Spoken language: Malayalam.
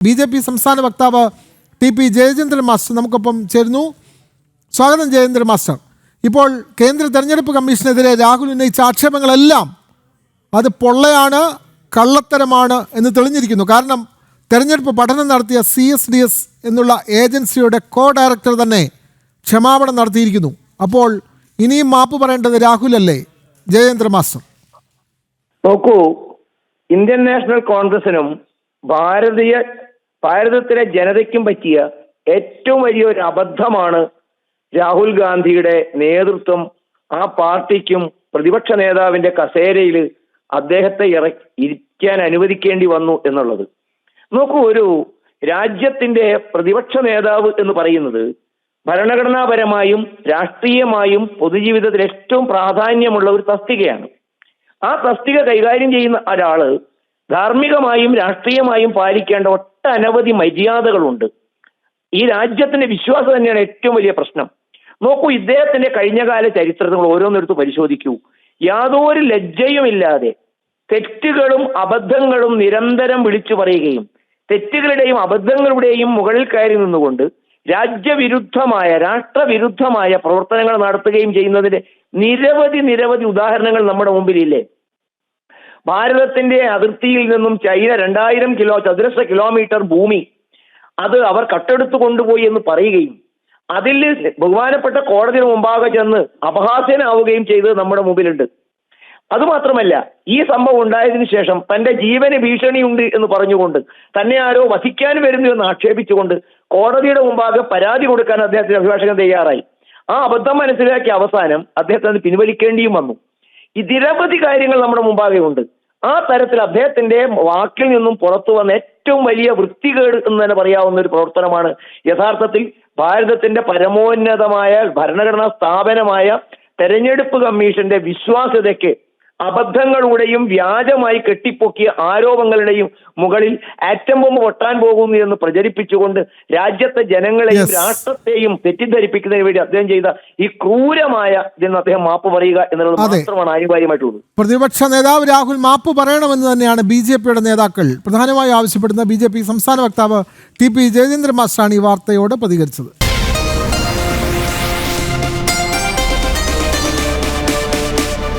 BJP സംസ്ഥാന വക്താവ് TP ജയചന്ദ്രൻ മാസ്റ്റർ നമുക്കൊപ്പം ചേരുന്നു. സ്വാഗതം ജയചന്ദ്രൻ മാസ്റ്റർ. ഇപ്പോൾ കേന്ദ്ര തെരഞ്ഞെടുപ്പ് കമ്മീഷനെതിരെ രാഹുൽ ഉന്നയിച്ച ആക്ഷേപങ്ങളെല്ലാം അത് പൊള്ളയാണ്, കള്ളത്തരമാണ് എന്ന് തെളിഞ്ഞിരിക്കുന്നു. കാരണം തെരഞ്ഞെടുപ്പ് പഠനം നടത്തിയ CSDS എന്നുള്ള ഏജൻസിയുടെ ഡയറക്ടർ തന്നെ ക്ഷമാപണം നടത്തിയിരിക്കുന്നു. അപ്പോൾ ഇനിയും മാപ്പ് പറയേണ്ടത് രാഹുലല്ലേ ജയചന്ദ്ര മാസ്റ്റർ? നോക്കൂ, ഇന്ത്യൻ നാഷണൽ കോൺഗ്രസിനും ഭാരതത്തിലെ ജനതയ്ക്കും പറ്റിയ ഏറ്റവും വലിയൊരു അബദ്ധമാണ് രാഹുൽ ഗാന്ധിയുടെ നേതൃത്വം ആ പാർട്ടിക്കും പ്രതിപക്ഷ നേതാവിന്റെ കസേരയിൽ അദ്ദേഹത്തെ ഇരിക്കാൻ അനുവദിക്കേണ്ടി വന്നു എന്നുള്ളത്. നോക്കൂ, ഒരു രാജ്യത്തിന്റെ പ്രതിപക്ഷ നേതാവ് എന്ന് പറയുന്നത് ഭരണഘടനാപരമായും രാഷ്ട്രീയമായും പൊതുജീവിതത്തിൽ ഏറ്റവും പ്രാധാന്യമുള്ള ഒരു തസ്തികയാണ്. ആ തസ്തിക കൈകാര്യം ചെയ്യുന്ന ഒരാള് ധാർമ്മികമായും രാഷ്ട്രീയമായും പാലിക്കേണ്ട ഒട്ടനവധി മര്യാദകളുണ്ട്. ഈ രാജ്യത്തിന്റെ വിശ്വാസം തന്നെയാണ് ഏറ്റവും വലിയ പ്രശ്നം. നോക്കൂ, ഇദ്ദേഹത്തിന്റെ കഴിഞ്ഞകാല ചരിത്രങ്ങൾ ഓരോന്നെടുത്ത് പരിശോധിക്കൂ. യാതൊരു ലജ്ജയുമില്ലാതെ തെറ്റുകളും അബദ്ധങ്ങളും നിരന്തരം വിളിച്ചു പറയുകയും തെറ്റുകളുടെയും അബദ്ധങ്ങളുടെയും മുകളിൽ കയറി നിന്നുകൊണ്ട് രാഷ്ട്രവിരുദ്ധമായ പ്രവർത്തനങ്ങൾ നടത്തുകയും ചെയ്യുന്നതിന്റെ നിരവധി ഉദാഹരണങ്ങൾ നമ്മുടെ മുമ്പിലില്ലേ? ഭാരതത്തിന്റെ അതിർത്തിയിൽ നിന്നും ചൈന 2000 ചതുരശ്ര കിലോമീറ്റർ ഭൂമി അത് അവർ കട്ടെടുത്തു കൊണ്ടുപോയി എന്ന് പറയുകയും അതിൽ ബഹുമാനപ്പെട്ട കോടതിയുടെ മുമ്പാകെ ചെന്ന് അപഹാസ്യനാവുകയും ചെയ്തത് നമ്മുടെ മുമ്പിലുണ്ട്. അതുമാത്രമല്ല, ഈ സംഭവം ഉണ്ടായതിനു ശേഷം തന്റെ ജീവന് ഭീഷണിയുണ്ട് എന്ന് പറഞ്ഞുകൊണ്ട് തന്നെ ആരോ വധിക്കാൻ വരുന്നു എന്ന് ആക്ഷേപിച്ചുകൊണ്ട് കോടതിയുടെ മുമ്പാകെ പരാതി കൊടുക്കാൻ അദ്ദേഹത്തിന്റെ അഭിഭാഷകൻ തയ്യാറായി. ആ അബദ്ധം മനസ്സിലാക്കിയ അവസാനം അദ്ദേഹത്തിന് പിൻവലിക്കേണ്ടിയും വന്നു. ഈ നിരവധി കാര്യങ്ങൾ നമ്മുടെ മുമ്പാകെ ഉണ്ട്. ആ തരത്തിൽ അദ്ദേഹത്തിന്റെ വാക്കിൽ നിന്നും പുറത്തു വന്ന ഏറ്റവും വലിയ വൃത്തികേട് എന്ന് തന്നെ പറയാവുന്ന ഒരു പ്രവർത്തനമാണ് യഥാർത്ഥത്തിൽ ഭാരതത്തിന്റെ പരമോന്നതമായ ഭരണഘടനാ സ്ഥാപനമായ തെരഞ്ഞെടുപ്പ് കമ്മീഷന്റെ വിശ്വാസ്യതയ്ക്ക് അബദ്ധങ്ങളുടെയും വ്യാജമായി കെട്ടിപ്പൊക്കിയ ആരോപങ്ങളുടെയും മുകളിൽ ആറ്റം ബോംബ് പൊട്ടാൻ പോകുന്നു എന്ന് പ്രചരിപ്പിച്ചുകൊണ്ട് രാജ്യത്തെ ജനങ്ങളെയും രാഷ്ട്രത്തെയും തെറ്റിദ്ധരിപ്പിക്കുന്നതിന് വേണ്ടി അദ്ദേഹം ചെയ്ത ഈ ക്രൂരമായ ഇതിന് അദ്ദേഹം മാപ്പ് പറയുക എന്നുള്ളത് മാത്രമാണ് അനിവാര്യമായിട്ടുള്ളത്. പ്രതിപക്ഷ നേതാവ് രാഹുൽ മാപ്പ് പറയണമെന്ന് തന്നെയാണ് BJPയുടെ നേതാക്കൾ പ്രധാനമായും ആവശ്യപ്പെടുന്ന BJP സംസ്ഥാന വക്താവ് TP ജയചന്ദ്രൻ മാസ്റ്ററാണ് ഈ വാർത്തയോട് പ്രതികരിച്ചത്.